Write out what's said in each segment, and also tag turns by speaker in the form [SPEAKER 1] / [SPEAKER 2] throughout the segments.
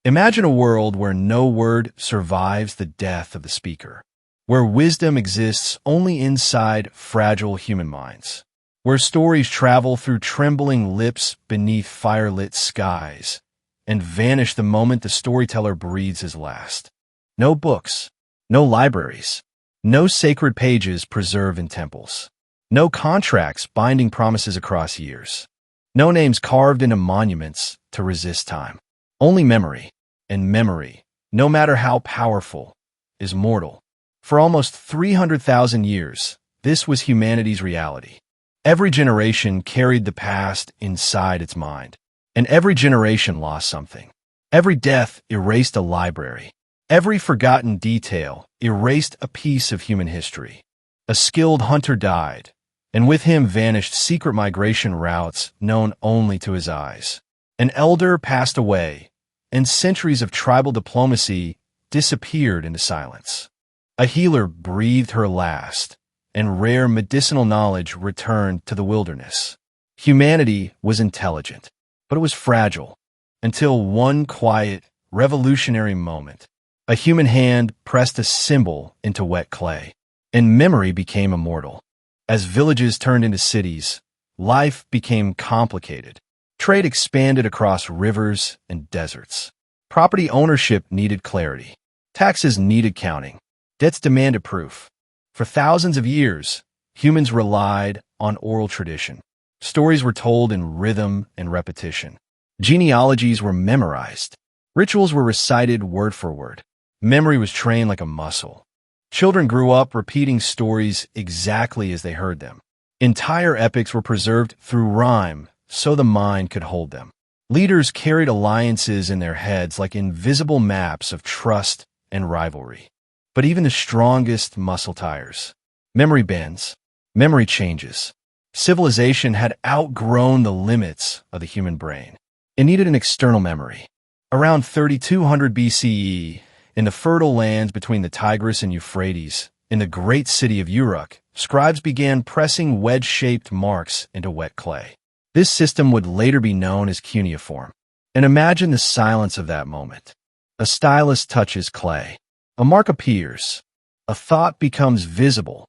[SPEAKER 1] Imagine a world where no word survives the death of the speaker, where wisdom exists only inside fragile human minds, where stories travel through trembling lips beneath firelit skies and vanish the moment the storyteller breathes his last. No books, no libraries, no sacred pages preserved in temples, no contracts binding promises across years, no names carved into monuments to resist time. Only memory, and memory, no matter how powerful, is mortal. For almost 300,000 years, this was humanity's reality. Every generation carried the past inside its mind, and every generation lost something. Every death erased a library. Every forgotten detail erased a piece of human history. A skilled hunter died, and with him vanished secret migration routes known only to his eyes. An elder passed away, and centuries of tribal diplomacy disappeared into silence. A healer breathed her last, and rare medicinal knowledge returned to the wilderness. Humanity was intelligent, but it was fragile, until one quiet, revolutionary moment. A human hand pressed a symbol into wet clay, and memory became immortal. As villages turned into cities, life became complicated. Trade expanded across rivers and deserts. Property ownership needed clarity. Taxes needed counting. Debts demanded proof. For thousands of years, humans relied on oral tradition. Stories were told in rhythm and repetition. Genealogies were memorized. Rituals were recited word for word. Memory was trained like a muscle. Children grew up repeating stories exactly as they heard them. Entire epics were preserved through rhyme, so the mind could hold them. Leaders carried alliances in their heads like invisible maps of trust and rivalry. But even the strongest muscle tires. Memory bends. Memory changes. Civilization had outgrown the limits of the human brain. It needed an external memory. Around 3200 BCE, in the fertile lands between the Tigris and Euphrates, in the great city of Uruk, scribes began pressing wedge-shaped marks into wet clay. This system would later be known as cuneiform. And imagine the silence of that moment. A stylus touches clay. A mark appears. A thought becomes visible.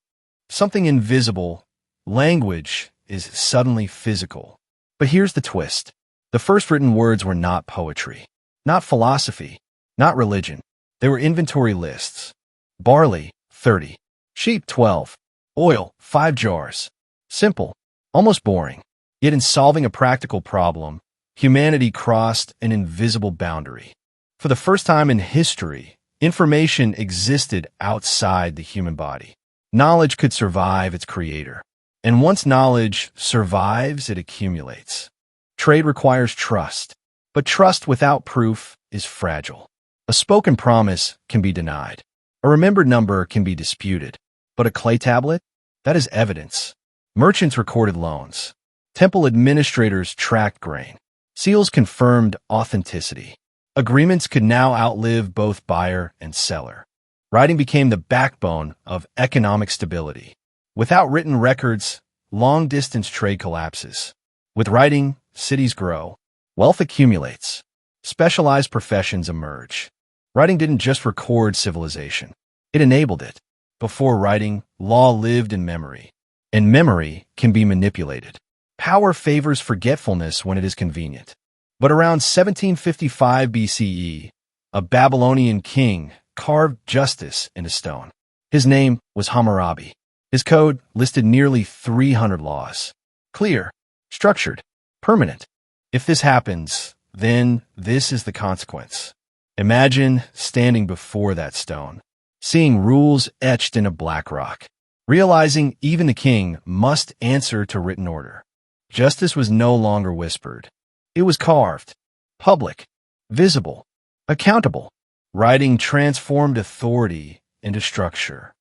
[SPEAKER 1] Something invisible, language, is suddenly physical. But here's the twist. The first written words were not poetry, not philosophy, not religion. They were inventory lists. Barley, 30. Sheep, 12. Oil, 5 jars. Simple, almost boring. Yet in solving a practical problem, humanity crossed an invisible boundary. For the first time in history, information existed outside the human body. Knowledge could survive its creator. And once knowledge survives, it accumulates. Trade requires trust, but trust without proof is fragile. A spoken promise can be denied. A remembered number can be disputed. But a clay tablet? That is evidence. Merchants recorded loans. Temple administrators tracked grain. Seals confirmed authenticity. Agreements could now outlive both buyer and seller. Writing became the backbone of economic stability. Without written records, long-distance trade collapses. With writing, cities grow. Wealth accumulates. Specialized professions emerge. Writing didn't just record civilization. It enabled it. Before writing, law lived in memory. And memory can be manipulated. Power favors forgetfulness when it is convenient. But around 1755 BCE, a Babylonian king carved justice into stone. His name was Hammurabi. His code listed nearly 300 laws. Clear, structured, permanent. If this happens, then this is the consequence. Imagine standing before that stone, seeing rules etched into black rock, realizing even the king must answer to written order. Justice was no longer whispered. It was carved, public, visible, accountable. Writing transformed authority into structure,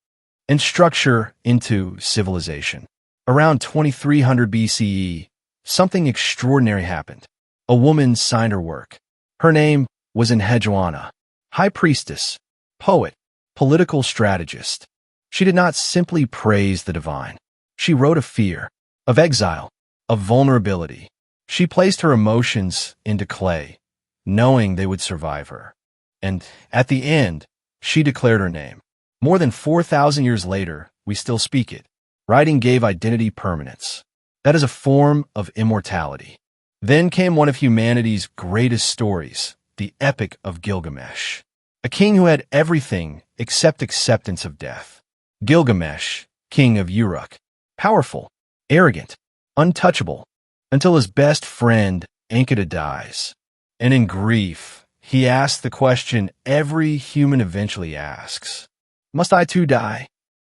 [SPEAKER 1] and structure into civilization. Around 2300 BCE, something extraordinary happened. A woman signed her work. Her name was Enheduanna, high priestess, poet, political strategist. She did not simply praise the divine. She wrote of fear, of exile, of vulnerability. She placed her emotions into clay, knowing they would survive her. And at the end, she declared her name. More than 4,000 years later, we still speak it. Writing gave identity permanence. That is a form of immortality. Then came one of humanity's greatest stories, the Epic of Gilgamesh. A king who had everything except acceptance of death. Gilgamesh, king of Uruk. Powerful, arrogant, untouchable, until his best friend, Enkidu, dies. And in grief, he asks the question every human eventually asks. Must I too die?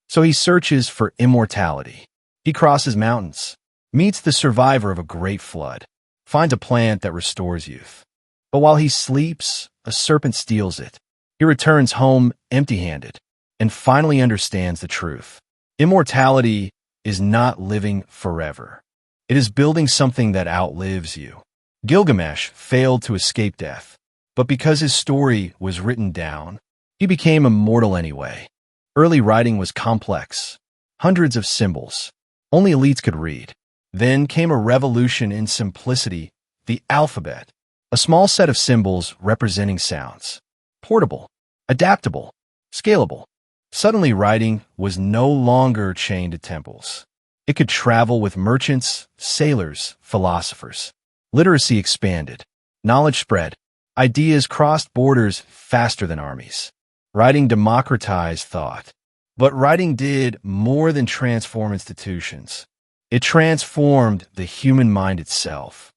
[SPEAKER 1] So he searches for immortality. He crosses mountains, meets the survivor of a great flood, finds a plant that restores youth. But while he sleeps, a serpent steals it. He returns home empty-handed and finally understands the truth. Immortality is not living forever. It is building something that outlives you. Gilgamesh failed to escape death, but because his story was written down, he became immortal anyway. Early writing was complex, hundreds of symbols. Only elites could read. Then came a revolution in simplicity, the alphabet, a small set of symbols representing sounds. Portable, adaptable, scalable. Suddenly writing was no longer chained to temples. It could travel with merchants, sailors, philosophers. Literacy expanded. Knowledge spread. Ideas crossed borders faster than armies. Writing democratized thought. But writing did more than transform institutions. It transformed the human mind itself.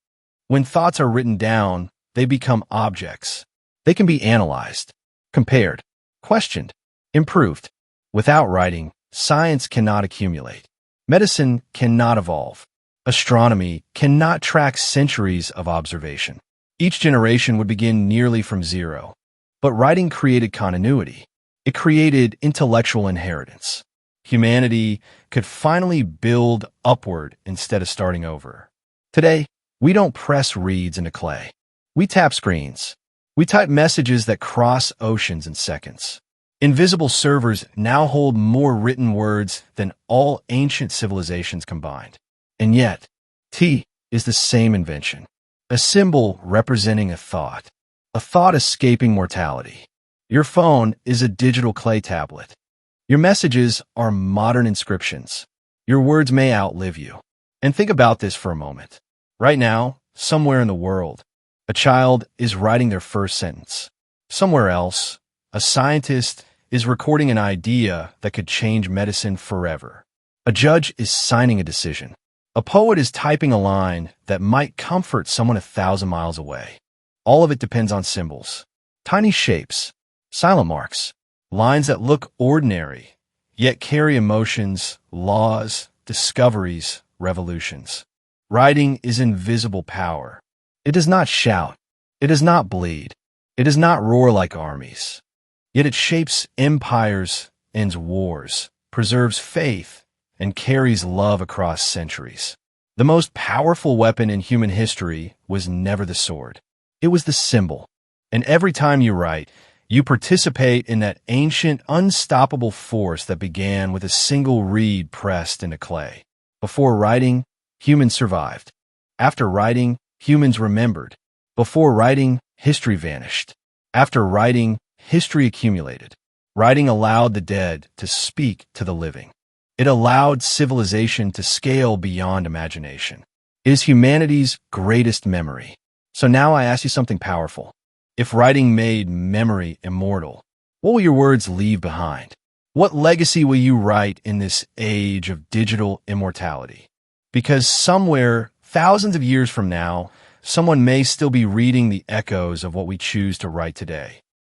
[SPEAKER 1] When thoughts are written down, they become objects. They can be analyzed, compared, questioned, improved. Without writing, science cannot accumulate. Medicine cannot evolve. Astronomy cannot track centuries of observation. Each generation would begin nearly from zero. But writing created continuity. It created intellectual inheritance. Humanity could finally build upward instead of starting over. Today, we don't press reeds into clay. We tap screens. We type messages that cross oceans in seconds. Invisible servers now hold more written words than all ancient civilizations combined. And yet, T is the same invention. A symbol representing a thought escaping mortality. Your phone is a digital clay tablet. Your messages are modern inscriptions. Your words may outlive you. And think about this for a moment. Right now, somewhere in the world, a child is writing their first sentence. Somewhere else, a scientist is recording an idea that could change medicine forever. A judge is signing a decision. A poet is typing a line that might comfort someone 1,000 miles away. All of it depends on symbols. Tiny shapes, silent marks, lines that look ordinary, yet carry emotions, laws, discoveries, revolutions. Writing is invisible power. It does not shout. It does not bleed. It does not roar like armies. Yet it shapes empires, ends wars, preserves faith, and carries love across centuries. The most powerful weapon in human history was never the sword. It was the symbol. And every time you write, you participate in that ancient, unstoppable force that began with a single reed pressed into clay. Before writing, humans survived. After writing, humans remembered. Before writing, history vanished. After writing, history accumulated. Writing allowed the dead to speak to the living. It allowed civilization to scale beyond imagination. It is humanity's greatest memory. So now I ask you something powerful. If writing made memory immortal, what will your words leave behind? What legacy will you write in this age of digital immortality? Because somewhere, thousands of years from now, someone may still be reading the echoes of what we choose to write today.